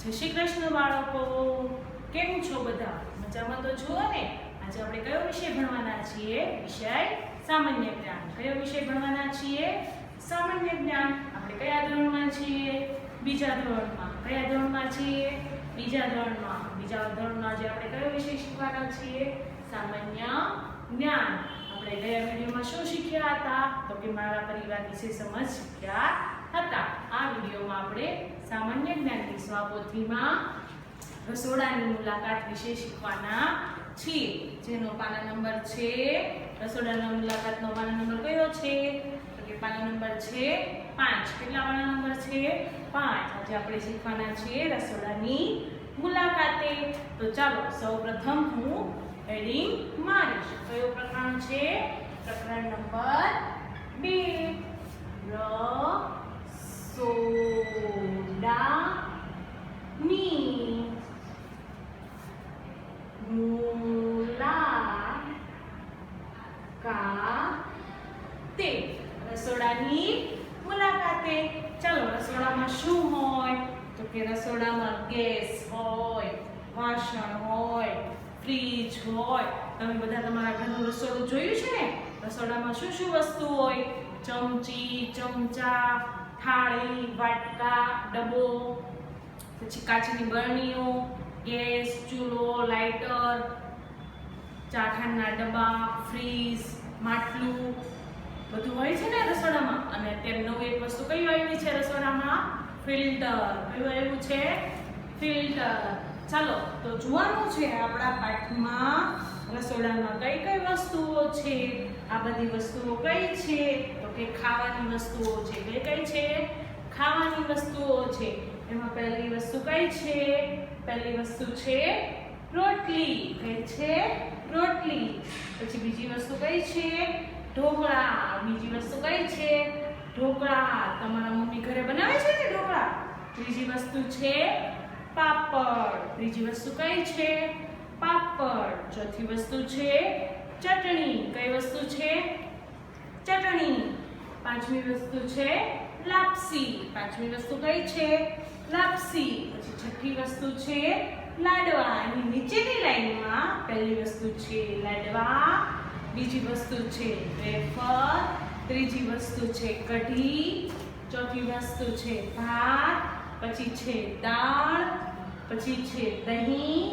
જય શ્રી કૃષ્ણ બાળકો, કેમ છો બધા? મજામાં તો છો ને? આજે આપણે કયો વિષય ભણવાના છીએ? વિષય સામાન્ય જ્ઞાન. કયો વિષય ભણવાના છીએ? સામાન્ય જ્ઞાન. આપણે કયા ધોરણમાં છીએ? બીજા ધોરણમાં. કયા ધોરણમાં છીએ? બીજા ધોરણમાં. બીજા ધોરણમાં આજે આપણે કયો વિષય શીખવાના છીએ? સામાન્ય જ્ઞાન. આપણે ગયા વિડીયોમાં શું શીખ્યા હતા? તો કે મારા પરિવાર વિશે સમજ શીખ્યા હતા. આ વિડીયોમાં આપણે સામાન્ય જ્ઞાનની સ્વપોથીમાં રસોડાની મુલાકાત વિશે શીખવાના છીએ. જેનો પાના નંબર છે, રસોડાના મુલાકાતનો પાના નંબર કયો છે? તો કે પાના નંબર છે 5. કેટલા પાના નંબર છે? 5. આજે આપણે શીખવાના છીએ રસોડાની મુલાકાતે. તો ચાલો સૌપ્રથમ હું હેડિંગ મારીશ. કયો પ્રકરણ છે? પ્રકરણ નંબર 2. રસોડાની મુલાકાતે. રસોડાની મુલાકાતે. ચાલો, રસોડામાં શું હોય? તો કે રસોડામાં ગેસ હોય, વાસણ હોય, ફ્રીજ હોય. તમે બધા તમારા ઘરનું રસોડું જોયું છે ને? રસોડામાં શું શું વસ્તુ હોય? ચમચી, ચમચા, થાળી, વાટકા, ડબ્બો, પછી કાચની બરણીઓ, ગેસ, ચૂલો, લાઇટર, ચાખાના ડબ્બા, ફ્રીજ, માટલું, બધું હોય છે ને રસોડામાં. અને અત્યારે નવી એક વસ્તુ કઈ આવી છે રસોડામાં? ફિલ્ટર. કયું આવ્યું છે? ફિલ્ટર. ચાલો, તો જોવાનું છે આપણા પાઠમાં રસોડામાં કઈ કઈ વસ્તુઓ છે. આ બધી વસ્તુઓ કઈ છે? તો કે ખાવાની વસ્તુઓ છે. કઈ કઈ છે? ખાવાની વસ્તુઓ છે. એમાં પહેલી વસ્તુ કઈ છે? પહેલી વસ્તુ છે રોટલી. કઈ છે? રોટલી. પછી બીજી વસ્તુ કઈ છે? ઢોકળા. બીજી વસ્તુ કઈ છે? ઢોકળા. તમારા મમ્મી ઘરે બનાવે છે ને ઢોકળા? ત્રીજી વસ્તુ છે પાપડ. ત્રીજી વસ્તુ કઈ છે? પાપડ. ચોથી વસ્તુ છે ચટણી. કઈ વસ્તુ છે? ચટણી. પાંચમી વસ્તુ છે લાપસી. પાંચમી વસ્તુ કઈ છે? લાપસી. પછી છઠ્ઠી વસ્તુ છે લાડવા. એની નીચેની લાઈનમાં પહેલી વસ્તુ છે લાડવા, બીજી વસ્તુ છે વેફર, ત્રીજી વસ્તુ છે કઢી, ચોથી વસ્તુ છે ભાત, પછી છે દાળ, પછી છે દહીં,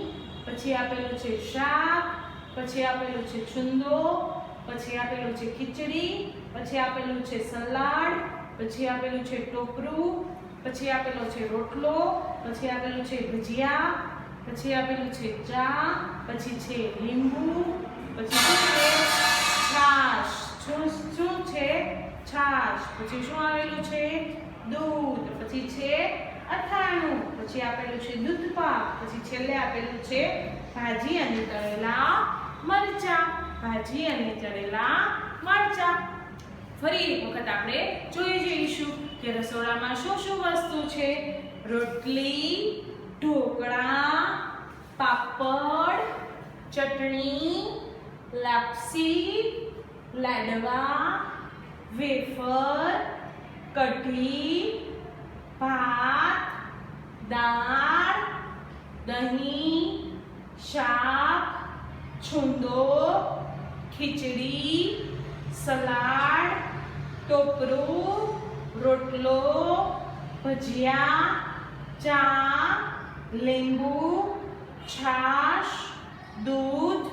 પછી આપેલું છે શાક, પછી આપેલું છે છુંદો, પછી આપેલું છે ખીચડી, પછી આપેલું છે સલાડ, પછી આપેલું છે ટોપરું, પછી આપેલો છે રોટલો, પછી આપેલું છે ભજીયા, પછી આપેલું છે ચા, પછી છે લીંબુ, પછી શું છે? છાશ. શું છે? છાશ. પછી શું આવેલું છે? દૂધ. પછી છે અથાણું. પછી આપેલું છે દૂધપાક. પછી છેલ્લે આપેલું છે ભાજી અને તળેલા મરચા. ભાજી અને તળેલા મરચા. ફરી એક વખત આપણે જોઈ જઈશું કે રસોડામાં શું શું વસ્તુ છે. રોટલી, ઢોકળા, પાપડ, ચટણી, લાપસી, લાડવા, વેફર, કઢી, ભાત, દાળ, દહીં, શાક, છુંદો, ખીચડી, સલાડ, ટોપરું, રોટલો, ભજીયા, ચા, લીંબુ, છાશ, દૂધ,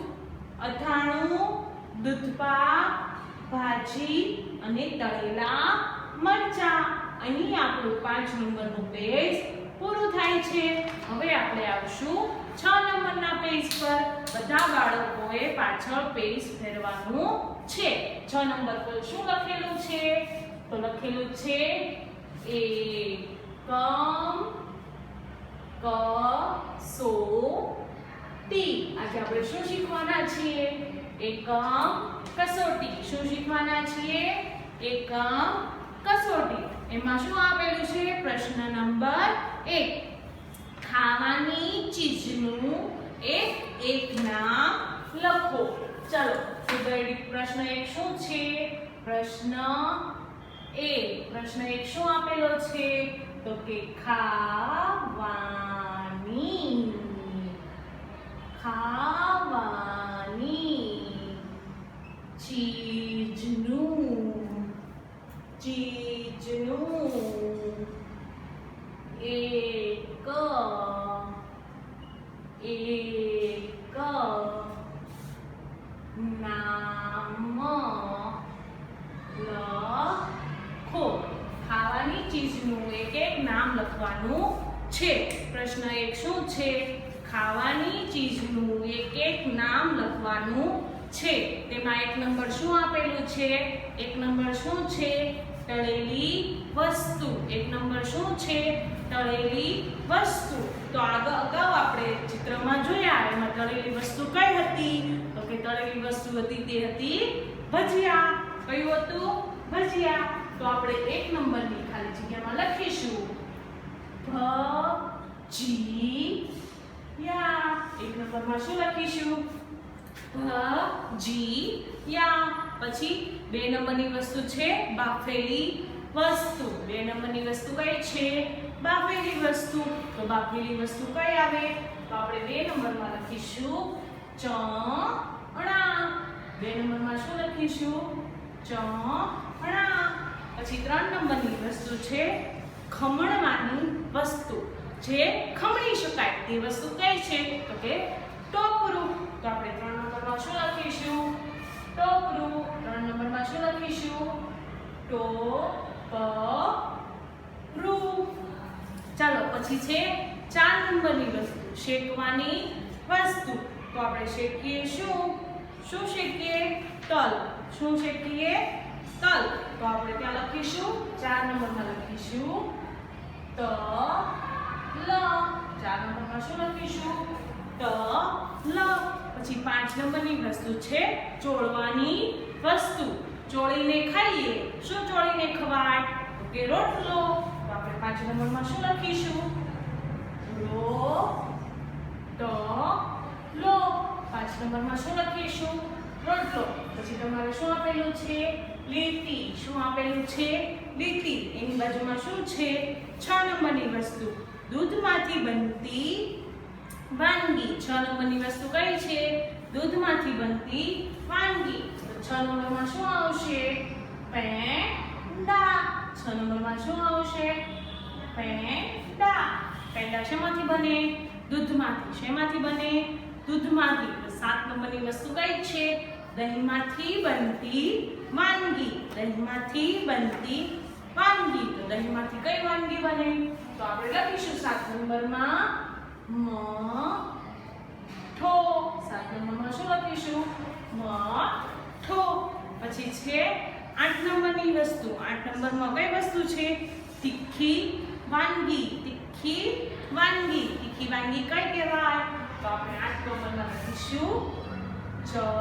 અથાણું, દૂધપાક, ભાજી અને તળેલા મરચા. અહીં આપણું 5 નંબરનું પેજ પૂરું થાય છે. હવે આપણે આવશું 6 નંબરના પેજ પર. બધા બાળકોએ પાછળ પેજ ફેરવાનું છે. 6 નંબર પર શું લખેલું છે? તો લખેલું છે એકમ કસોટી. આજે આપણે શું શીખવાના છીએ? એકમ કસોટી. શું શીખવાના છીએ? એકમ કસોટી. એમાં શું આપેલું છે? પ્રશ્ન નંબર 1. ખાવાની ચીજનું એક નામ લખો. ચાલો, પ્રશ્ન 1 શું છે? પ્રશ્ન 1 શું આપેલો છે? તો કે ખાવા એક નામ લખો. ખાવાની ચીજનું એક એક નામ લખવાનું છે. પ્રશ્ન 1 શું છે? ખાવાની ચીજનું એક એક નામ લખવાનું છે. તેમાં 1 નંબર શું આપેલું છે? 1 નંબર શું છે? તળેલી વસ્તુ. 1 નંબર શું છે? તળેલી વસ્તુ. તો અગાઉ આપણે ચિત્રમાં જોયા, એમાં તળેલી વસ્તુ કઈ હતી? તો કે તળેલી વસ્તુ હતી તે હતી ભજીયા. કયું હતું? ભજીયા. તો આપણે 1 નંબરની ખાલી જગ્યામાં લખીશું ભજીયા. 1 નંબરમાં શું લખીશું? ભજીયા. પછી 2 નંબરની વસ્તુ છે બાફેલી વસ્તુ. 2 નંબરની વસ્તુ કઈ છે? બાફેલી વસ્તુ. તો બાફેલી વસ્તુ કઈ આવે? તો આપણે 2 નંબરમાં લખીશું ચણા. 2 નંબરમાં શું લખીશું? ચણા. પછી 3 નંબરની વસ્તુ છે ખમણવાની વસ્તુ, જે ખમણી શકાય તે વસ્તુ કઈ છે? તો કે ટોપરું. તો આપણે 3 નંબરમાં શું લખીશું? ટોપરું. 3 નંબરમાં શું લખીશું? ટોપરું. ચાલો પછી છે 4 નંબરની વસ્તુ શેકવાની વસ્તુ. તો આપણે શેકીએ શું? શું શેકીએ? તલ. શું શેકીએ? તલ. તો આપણે ત્યાં લખીશું 4 નંબરમાં લખીશું તલ. 4 નંબરમાં શું લખીશું? તલ. પછી 5 નંબરની વસ્તુ છે ચોળવાની વસ્તુ. ચોળીને ખાઈએ. શું ચોળીને ખવાય? તો કે રોટલો. તો આપણે 5 નંબરમાં શું લખીશું? રોટલો. 5 નંબરમાં શું લખીશું? રોટલો. પછી તમારે શું આપેલું છે? લીટી. શું આપેલું છે? લીટી. એની બાજુમાં શું છે? 6 નંબરની વસ્તુ દૂધમાંથી બનતી વાનગી. 6 નંબરની વસ્તુ કઈ છે? દૂધમાંથી બનતી વાનગી. તો 6 નંબરમાં શું આવશે? પેંડા. 6 નંબરમાં શું આવશે? પેંડા. પેંડા શેમાંથી બને? દૂધમાંથી. શેમાંથી બને? દૂધમાંથી. તો 7 નંબરની વસ્તુ કઈ છે? દહીંમાંથી બનતી વાનગી. દહીંમાંથી બનતી વાનગી. તો દહીંમાંથી કઈ વાનગી બને? તો આપણે લખીશું 7 નંબરમાં મઠો. 7 નંબરમાં શું લખીશું? મઠો. પછી છે 8 નંબરની વસ્તુ. 8 નંબરમાં કઈ વસ્તુ છે? તીખી વાનગી. તીખી વાનગી. તીખી વાનગી કઈ કહેવાય? તો આપણે 8 નંબરમાં લખીશું ચટણી.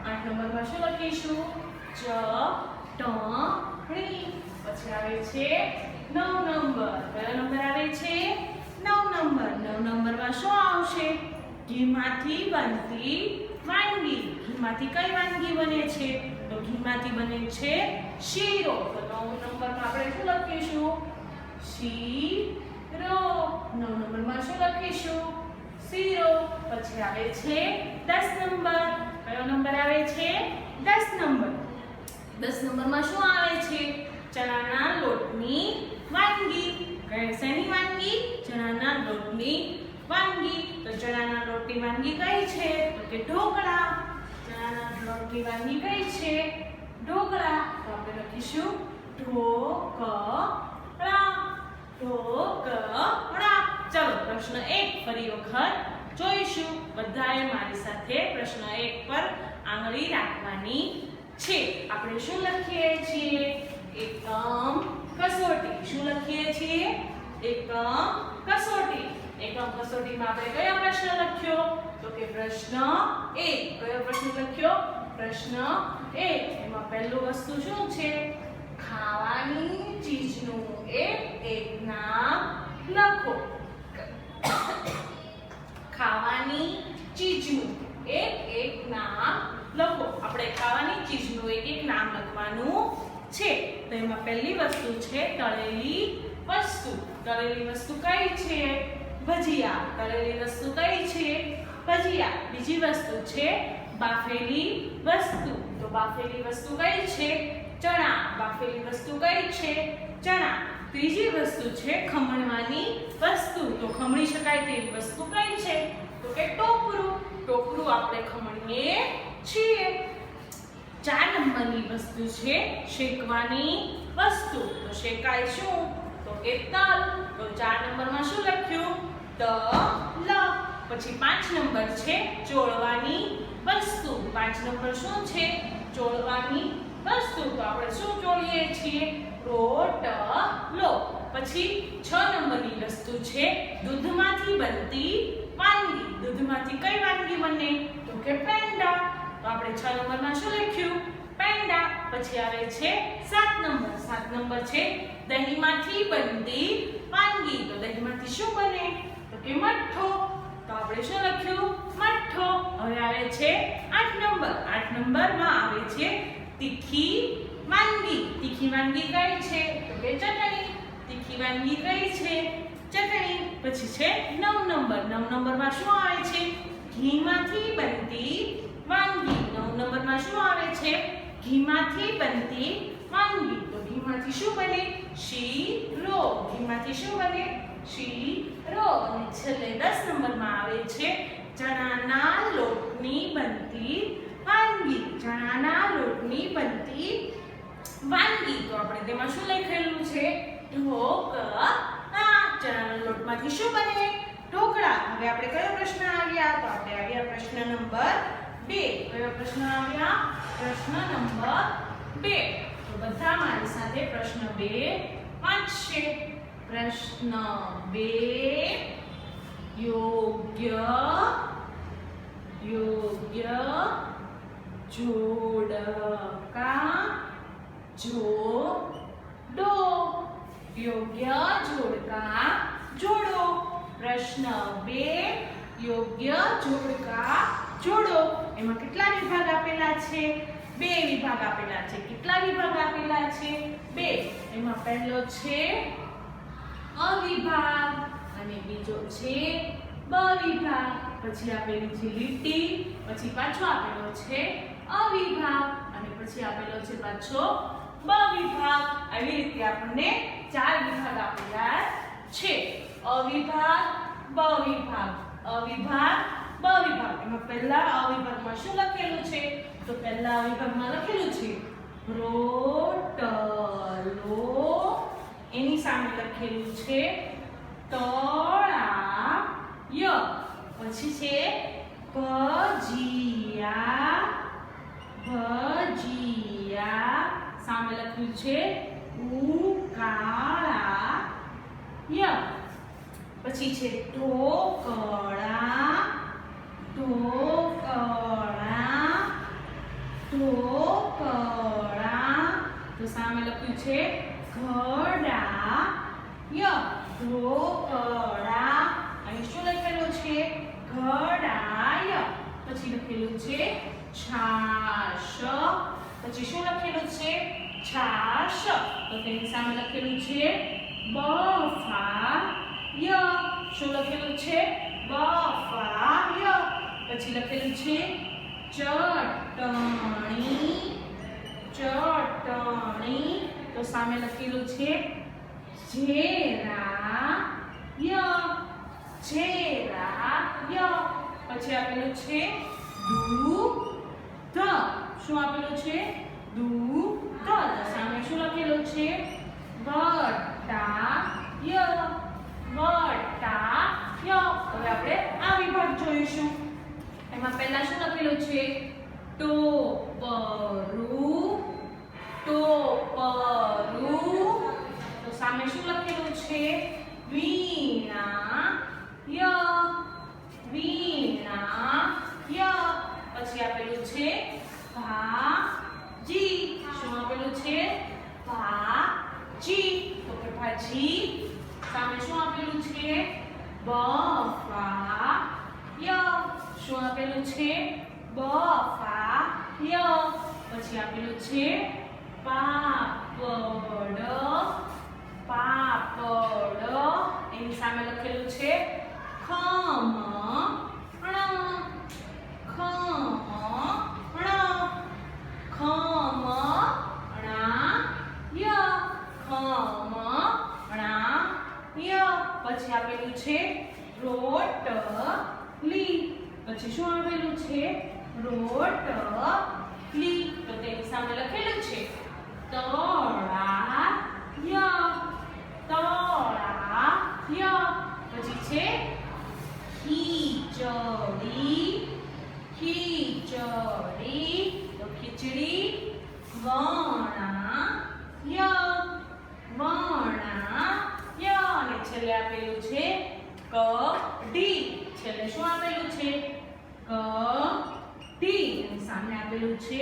8 નંબરમાં શું લખીશું? ચટણી. પછી આવે છે 9 નંબર. કયો નંબર આવે છે? 9 નંબર. 9 નંબરમાં શું આવશે? ઘીમાંથી બનતી વાનગી. ઘીમાંથી કઈ વાનગી બને છે? તો ઘીમાંથી બને છે શીરો. તો 9 નંબરમાં આપણે શું લખીશું? શીરો. 9 નંબરમાં શું લખીશું? શીરો. પછી આવે છે 10 નંબર. કયો નંબર આવે છે? 10 નંબર. 10 નંબરમાં શું આવે છે? ચણાના લોટની વાનગી. શેની વાનગી? ચણાના લોટની વાનગી. તો ચણાના લોટની વાનગી કઈ છે? તો કે ઢોકળા. ચણાના લોટની વાનગી કઈ છે? ઢોકળા. તો આપણે લખીશું ઢોકળા. ઢોકળા. ચલો પ્રશ્ન 1 ફરી વખત જોઈશું. બધાએ મારી સાથે પ્રશ્ન 1 પર આંગળી રાખવાની છે. આપણે શું લખીએ છીએ? એકમ કસોટી. શું લખીએ છીએ? એકમ કસોટી. એકમ કસોટીમાં આપણે કયો પ્રશ્ન લખ્યો? તો કે પ્રશ્ન 1. કયો પ્રશ્ન લખ્યો? પ્રશ્ન 1. એમાં પહેલું વસ્તુ શું છે? ખાવાની ચીજનું એક નામ લખો. ખાવાની ચીજનું એક નામ લખો. આપણે ખાવાની ચીજનું એક નામ લખવાનું છે. તો એમાં પહેલી વસ્તુ છે તળેલી વસ્તુ. તળેલી વસ્તુ કઈ છે? ભજીયા. તળેલી વસ્તુ કઈ છે? ભજીયા. બીજી વસ્તુ છે બાફેલી વસ્તુ. તો બાફેલી વસ્તુ કઈ છે? ચણા. બાફેલી વસ્તુ કઈ છે? ચણા. ત્રીજી વસ્તુ છે ખમણવાની વસ્તુ. તો ખમણી શકાય તેવી વસ્તુ કઈ છે? તો કે ટોપરું. ટોપરું આપણે ખમણીએ છીએ. 4 નંબરની વસ્તુ છે શેકવાની વસ્તુ. તો શેકાય શું? તો કે તલ. તો 4 નંબરમાં શું લખ્યું? તલ. પછી 5 નંબર છે ચોળવાની વસ્તુ. 5 નંબર શું છે? ચોળવાની વસ્તુ. તો આપણે શું ચોળીએ છીએ? રોટલો. પછી 6 નંબરની વસ્તુ છે દૂધમાંથી બનતી વાનગી. દૂધમાંથી કઈ વાનગી બને? તો કે પેંડા. તો આપણે 6 નંબરમાં શું લખ્યું? પેંડા. પછી આવે છે 7 નંબર. 7 નંબર છે દહીંમાંથી બનતી વાનગી. તો દહીંમાંથી શું બને? તો કે મઠ્ઠો. તો આપણે શું લખ્યું? મઠ્ઠો. હવે આવે છે 8 નંબર. 8 નંબરમાં આવે છે તીખી વાનગી. તીખી વાનગી કઈ છે? તો કે ચટણી. તીખી વાનગી કઈ છે? ચટણી. પછી છે 9 નંબર. 9 નંબરમાં શું આવે છે? ઘીમાંથી બનતી વાનગી. 9 નંબરમાં શું આવે છે? ઘીમાંથી બનતી વાનગી. તો ઘીમાંથી શું બને? શીરો. ઘીમાંથી શું બને? શીરો. અને છેલ્લે 10 નંબરમાં આવે છે ચણાના લોટની બનતી વાનગી. ચણાના લોટની બનતી વાનગી. તો આપણે તેમાં શું લખેલું છે? ઢોકળા. ચણાના લોટમાંથી શું બને? ઢોકળા. હવે આપણે કયો પ્રશ્ન આવ્યા? તો આપણે આવ્યા પ્રશ્ન નંબર 2. કયો પ્રશ્ન આવ્યા? પ્રશ્ન નંબર 2. તો બધા મારી સાથે પ્રશ્ન 2 વાંચશે. પ્રશ્ન 2. યોગ્ય જોડકા જોડો. યોગ્ય જોડકા જોડો. પ્રશ્ન 2. યોગ્ય જોડકા જોડો. એમાં કેટલા વિભાગ આપેલા છે? 2 વિભાગ આપેલા છે. કેટલા વિભાગ આપેલા છે? 2. એમાં પહેલો છે અવિભાગ અને બીજો છે બ વિભાગ. પછી આપેલી છે લીટી. પછી પાછો આપેલો છે અવિભાગ અને પછી આપેલો છે પાછો બ વિભાગ. આવી રીતે આપણને 4 વિભાગ આપેલા છે. અવિભાગ, બ વિભાગ, અવિભાગ, બ વિભાગ. એમાં પહેલા અવિભાગમાં શું લખેલું છે? તો પહેલા અવિભાગમાં લખેલું છે રોટલો. એની સામે લખેલું છે તળાય. પછી છે ભજીયા. સામે લખ્યું છે ઉકાળા. પછી છે ઢોકળા. તો સામે લખ્યું છે ઘડા. ઢોકળા. અહીં શું લખેલું છે? ઘડાય. પછી લખેલું છે છાશ. પછી શું લખેલું છે? છાશ. તો તેની સામે લખેલું છે બફાય. શું લખેલું છે? બફાય. પછી લખેલું છે ચટણી. તો સામે લખેલું છે જેરાય. પછી આપેલું છે દૂધ. શું આપેલું છે? દૂધ. સામે શું લખેલું છે? વટાય. હવે આપણે આ વિભાગ જોઈશું. એમાં પહેલા શું લખેલું છે? ટોપરું. તો સામે શું લખેલું છે? વીણા. પછી આપેલું છે ભાજી. શું આપેલું છે? ભાજી. તો કે ભાજી. સામે શું આપેલું છે? બફાય. શું આપેલું છે? બફાય. પછી આપેલું છે પાપડ. એની સામે લખેલું છે ખમણ. ખમણ. ય પછી આપેલું છે રોટલી પછી શું આવેલું છે રોટલી તો તેની સામે લખેલું છે તળાય પછી છે ખીચડી તો ખીચડી વણાય અને છેલ્લે આપેલું છે કઢી છેલ્લે શું આપેલું છે કઢી અને સામે આપેલું છે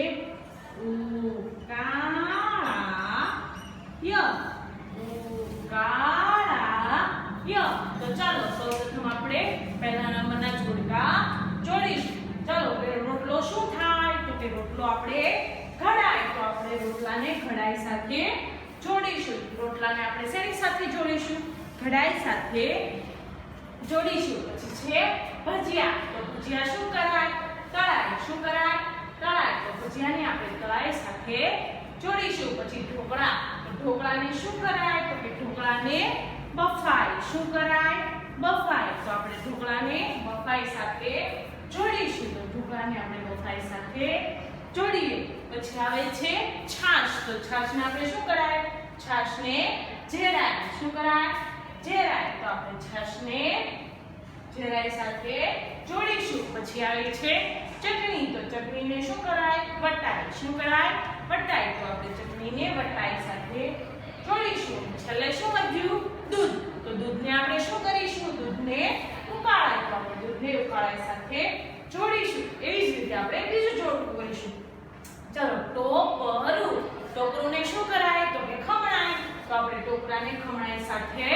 ઉકાળાય તો ચાલો સૌપ્રથમ આપણે પહેલા નંબરના જોડકા જોડીશું ચાલો રોટલો શું થાય તો કે રોટલો આપણે ઘડાય તો આપણે રોટલાને ઘડાઈ સાથે જોડીશું રોટલાને આપણે શેની સાથે જોડીશું ઘડાઈ સાથે જોડીશું પછી છે ભજીયા તો ભજીયા શું કરાય તળાય શું કરાય તળાય તો ભજીયાને આપણે તળાઈ સાથે જોડીશું પછી ઢોકળા તો ઢોકળાને શું કરાય તો કે ઢોકળાને બફાય શું કરાય બફાય તો આપણે ઢોકળાને બફાઈ સાથે જોડીશું તો ઢોકળાને આપણે બફાઈ સાથે જોડીએ પછી આવે છે છાશ તો છાશને આપણે શું કરાય છાશને ઝેરાય શું કરાય ઝેરાય તો આપણે છાશને ઝેરાઈ સાથે જોડીશું પછી આવે છે ચટણી તો ચટણીને શું કરાય વટાય શું કરાય વટાય તો આપણે ચટણીને વટાઈ સાથે જોડીશું છેલ્લે શું વધ્યું દૂધ તો દૂધને આપણે શું કરીશું દૂધને ઉકાળાય તો આપણે દૂધને ઉકાળાય સાથે જોડીશું એવી જ રીતે આપણે બીજું જોડકું કરીશું ચલો ટોપરું ટોપરુંને શું કરાય તો કે ખમણાય તો આપણે ટોપરાને ખમણાઈ સાથે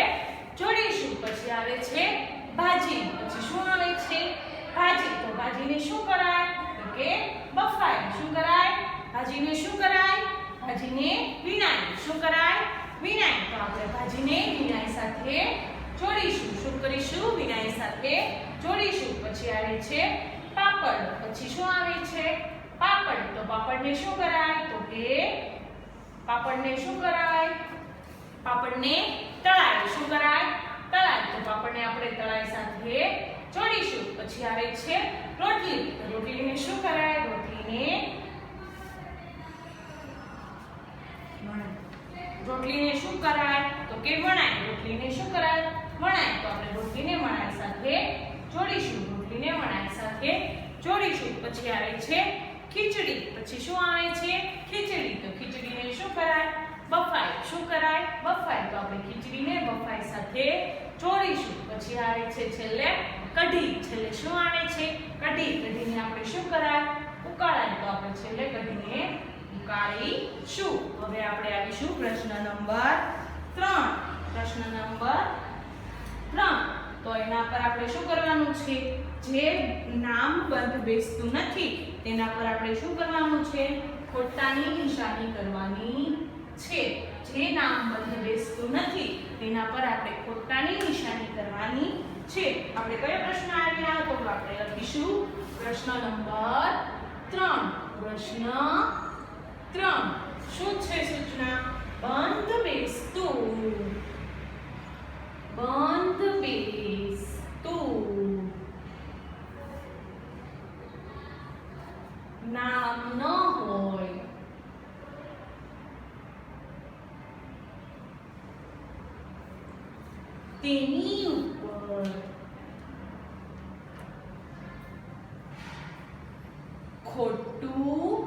જોડીશું પછી આવે છે ભાજી પછી શું આવે છે ભાજી તો ભાજીને શું કરાય તો કે બફાય શું કરાય ભાજીને શું કરાય ભાજીને વિનાય શું કરાય વિનાય તો આપણે ભાજીને વિનાય સાથે જોડીશું શું કરીશું વિનાય સાથે જોડીશું પછી આવે છે પાપડ પછી શું આવે છે પાપડ તો પાપડને શું કરાય તો કે પાપડને શું કરાય પાપડને તળાય શું કરાય તળાય તો પાપડને આપણે તળાઈ સાથે જોડીશું પછી આવે છે રોટલી રોટલીને શું કરાય રોટલીને શું કરાય તો કે વણાય રોટલીને શું કરાય વણાય તો આપણે રોટલીને વણાય સાથે જોડીશું રોટલીને વણાય સાથે જોડીશું પછી આવે છે ખીચડી પછી શું આવે છે ખીચડી તો ખીચડીને શું કરાય બફાય શું કરાય બફાય તો આપણે ખીચડીને બફાય સાથે જોડીશું પછી આવે છે છેલ્લે કઢી છેલ્લે શું આવે છે કઢી કઢીને આપણે શું કરાય ઉકાળાય તો આપણે છેલ્લે કઢીને ઉકાળીશું હવે આપણે આવીશું પ્રશ્ન નંબર 3 પ્રશ્ન નંબર 3 તો એના પર આપણે શું કરવાનું છે જે નામ બંધ બેસતું નથી તેના પર આપણે શું કરવાનું છે ખોટાની નિશાની કરવાની છે જે નામ બંધ બેસતું નથી તેના પર આપણે ખોટાની નિશાની કરવાની છે આપણે કયો પ્રશ્ન આવ્યા તો આપણે લખીશું પ્રશ્ન નંબર 3 પ્રશ્ન 3 શું છે સૂચના બંધ બેસતું નામ ન હોય તેની ઉપર ખોટું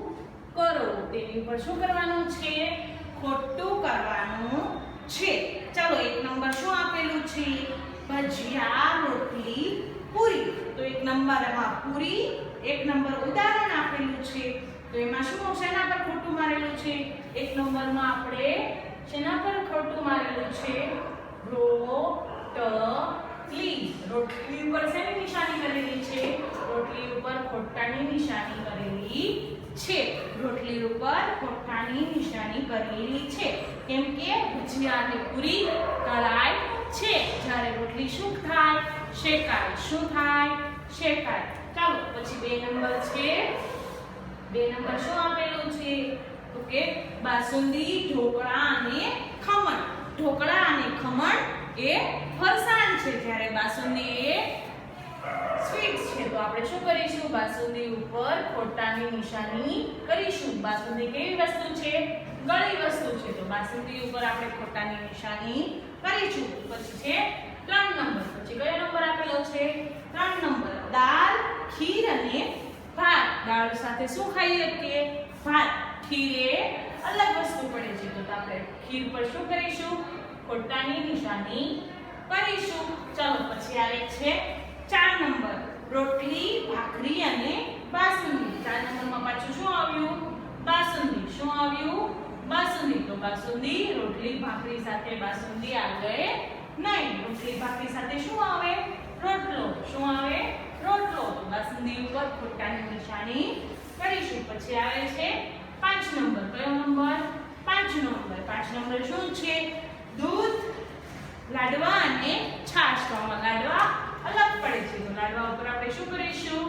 કરો તેની ઉપર શું કરવાનું છે ખોટું કરવાનું છે ચાલો એક નંબર શું આપેલું છે ભજીયા રોટલી પૂરી તો એક નંબરમાં પૂરી એક નંબર ઉદાહરણ આપેલું છે તો એમાં શું શેના પર ખોટું મારેલું છે એક નંબરમાં આપણે શેના પર ખોટું મારેલું છે રોટલી રોટલી ઉપર શેની નિશાની કરેલી છે રોટલી ઉપર ખોટાની નિશાની કરેલી છે રોટલી ઉપર ખોટાની નિશાની કરેલી છે કેમ કે ભજીયા અને પૂરી તળાય છે જ્યારે રોટલી શું થાય શેકાય શું થાય શેકાય ચાલો પછી 2 નંબર છે 2 નંબર શું આપેલું છે તો કે બાસુંદી ઢોકળા અને ખમણ ઢોકળા અને ખમણ એ ફરસાણ છે, જ્યારે બાસુંદી એ સ્વીટ્સ છે. તો આપણે શું કરીશું? બાસુંદી ઉપર ખોટાની નિશાની કરીશું. બાસુંદી કેવી વસ્તુ છે? ગળી વસ્તુ છે. તો બાસુંદી ઉપર આપણે ખોટાની નિશાની કરીશું. પછી છે 3 નંબર. પછી કયો નંબર આપેલો છે? 3 નંબર. દાળ, ખીર અને ભાત. દાળ સાથે શું ખાઈએ છીએ? ભાત. ખીર એ અલગ વસ્તુ પડે છે. તો આપણે ખીર પર શું કરીશું? ખોટાની નિશાની કરીશું. ચલો પછી આવે છે 4 નંબર. રોટલી, ભાખરી અને બાસુંદી. 4 નંબરમાં પાછું શું આવ્યું? બાસુંદી. શું આવ્યું? બાસુંદી. તો બાસુંદી રોટલી ભાખરી સાથે બાસુંદી આવે નહીં. રોટલી ભાખરી સાથે શું આવે? રોટલો. શું આવે? રોટલો. તો બાસુંદી ઉપર ખોટાની નિશાની કરીશું. પછી આવે છે 5 નંબર. કયો નંબર? 5 નંબર. 5 નંબર શું છે? દૂધ, લાડવા અને છાશ. તો આમાં લાડવા અલગ પડે છે. તો લાડવા ઉપર આપણે શું કરીશું?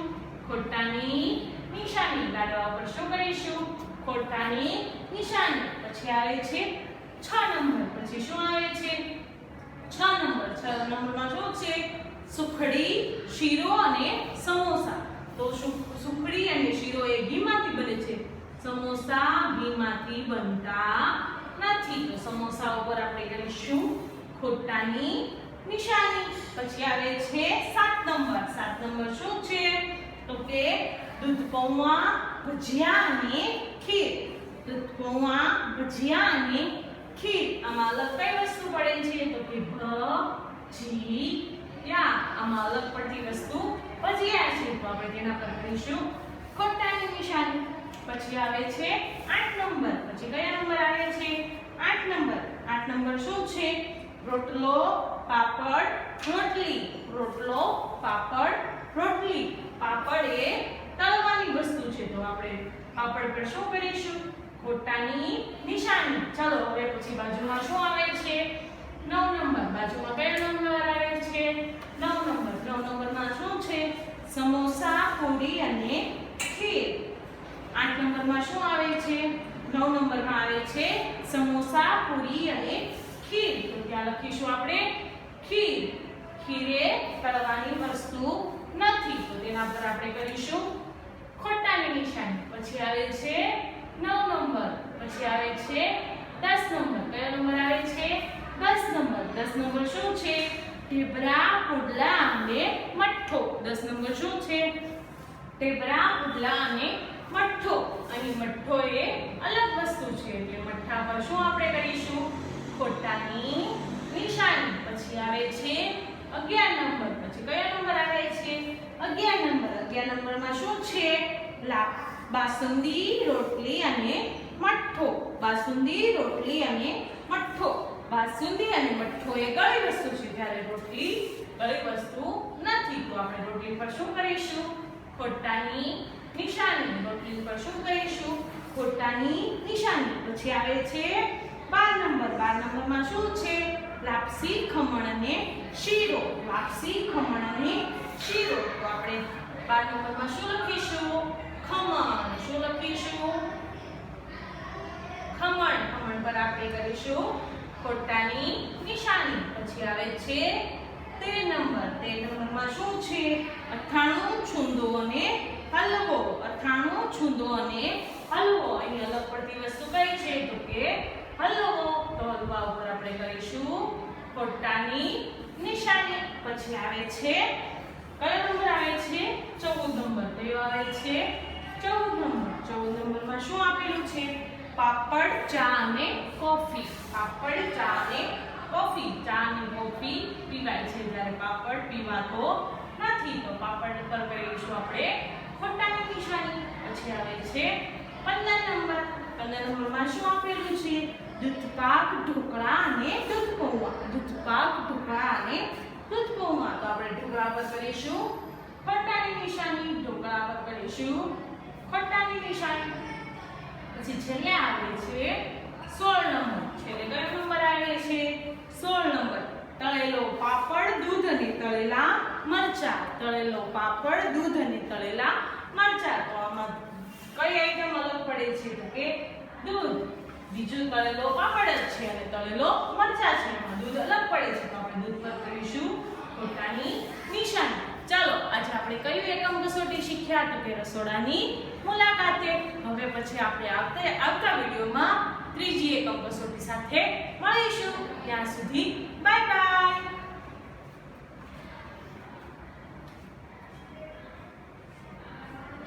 ખોટાની નિશાની. લાડવા ઉપર શું કરીશું? ખોટાની નિશાની. પછી આવે છે 6 નંબર. પછી શું આવે છે? 6 નંબર. 6 નંબરમાં શું છે? સુખડી, શીરો અને સમોસા. તો સુખડી અને શીરો એ ઘીમાંથી બને છે. સમોસા ઘીમાંથી બનતા નથી. તો સમોસા ઉપર આપણે કરીશું ખોટાની નિશાની. પછી આવે છે 7 નંબર. 7 નંબર શું છે? તો કે દૂધ પૌવા, ભજીયા અને ખીર. દૂધ પૌવા, ભજીયા અને ખીર. આમાં અલગ કઈ વસ્તુ પડે છે? તો કે ભજીયા. આમાં અલગ પડતી વસ્તુ ભજીયા છે. તો આપણે તેના પર કરીશું ખોટાની નિશાની. પછી આવે છે 8 નંબર. પછી કયા નંબર આવે છે? 8 નંબર. 8 નંબર શું છે? રોટલો, પાપડ, રોટલી. રોટલો, પાપડ, રોટલી. પાપડ એ તળવાની વસ્તુ છે. તો આપણે પાપડ પર શું કરીશું? ખોટાની નિશાની. ચલો હવે પછી બાજુમાં શું આવે છે? 9 નંબર. બાજુમાં કયો નંબર આવે છે? 9 નંબર. 9 નંબરમાં શું છે? સમોસા, પૂરી અને ખીર. 8 નંબરમાં શું આવે છે? 9 નંબરમાં આવે છે સમોસા, પૂરી અને ખીર. તો ત્યાં લખીશું આપણે ખીર. ખીર એ તળવાની વસ્તુ નથી. તો તેના પર આપણે કરીશું ખોટાની નિશાની. પછી આવે છે 9 નંબર. પછી આવે છે 10 નંબર. કયો નંબર આવે છે? 10 નંબર. 10 નંબર શું છે? ઢેબરા, પુડલા અને મઠ્ઠો. 10 નંબર શું છે? ઢેબરા, પુડલા અને મઠ્ઠો. અહીં મઠ્ઠો એ અલગ વસ્તુ છે. એટલે મઠ્ઠા પર શું આપણે કરીશું? ખોટાની નિશાની. પછી આવે છે 11 નંબર. પછી કયો નંબર આવે છે? 11 નંબર. 11 નંબરમાં શું છે? બાસુંદી, રોટલી અને મઠ્ઠો. બાસુંદી, રોટલી અને મઠ્ઠો. બાસુંદી અને મઠ્ઠો એ ગળી વસ્તુ છે, જ્યારે રોટલી ગળી વસ્તુ નથી. તો આપણે રોટલી પર શું કરીશું? ખોટાની નિશાની. રોટલી પર શું કરીશું? ખોટાની નિશાની. પછી આવે છે 12 નંબર. 12 નંબરમાં શું છે? લાપસી, ખમણ અને શીરો. લાપસી, ખમણ અને શીરો. તો આપણે 12 નંબરમાં શું લખીશું? ખમણ. શું લખીશું? ખમણ. ખમણ પર આપણે કરીશું ખોટાની નિશાની. પછી આવે છે 13 નંબર. 13 નંબરમાં શું છે? અથાણું, છુંદો અને હલવો. અથાણું, છુંદો અને હલવો. અહીં અલગ પડતી વસ્તુ કઈ છે? તો કે હલવો. તો હલવા ઉપર આપણે કરીશું ખોટાની નિશાની. પછી આવે છે કયો નંબર આવે છે? 14 નંબર. કયો આવે છે? 14 નંબર. 14 નંબરમાં શું આપેલું છે? પાપડ, ચા અને કોફી. પાપડ, ચા અને કોફી. ચા અને કોફી પીવાય છે, જ્યારે પાપડ પીવાતો નથી. તો પાપડ પર કરીશું આપણે ખોટાની નિશાની. પછી આવે છે 15 નંબર. 15 નંબરમાં શું આપેલું છે? દૂધપાક, ઢોકળા અને દૂધ પૌવા. દૂધપાક, ઢોકળા અને દૂધ પૌવા. તો આપણે ઢોકળા પર કરીશું ખોટાની નિશાની. ઢોકળા પર કરીશું ખોટાની નિશાની. પછી છેલ્લે આવે છે 16 નંબર. છેલ્લે કયો નંબર આવે છે? 16 નંબર. તળેલો પાપડ, દૂધ અને તળેલા મરચા. તળેલો પાપડ, દૂધ અને તળેલા મરચા. તો આમાં કઈ આઈટમ અલગ પડે છે? તો કે દૂધ. બીજું તળેલો પાપડ જ છે અને તળેલો મરચા છે, એમાં દૂધ અલગ પડે છે, તો આપણે દૂધ પર કરીશું ખોટાની નિશાની. ચાલો આજે આપણે કયું એકમ કસોટી શીખ્યા તો કે રસોડાની મુલાકાતે. હવે પછી આપણે આવતા વિડીયોમાં ત્રીજી એકમ કસોટી સાથે મળીશું. ત્યાં સુધી બાય બાય.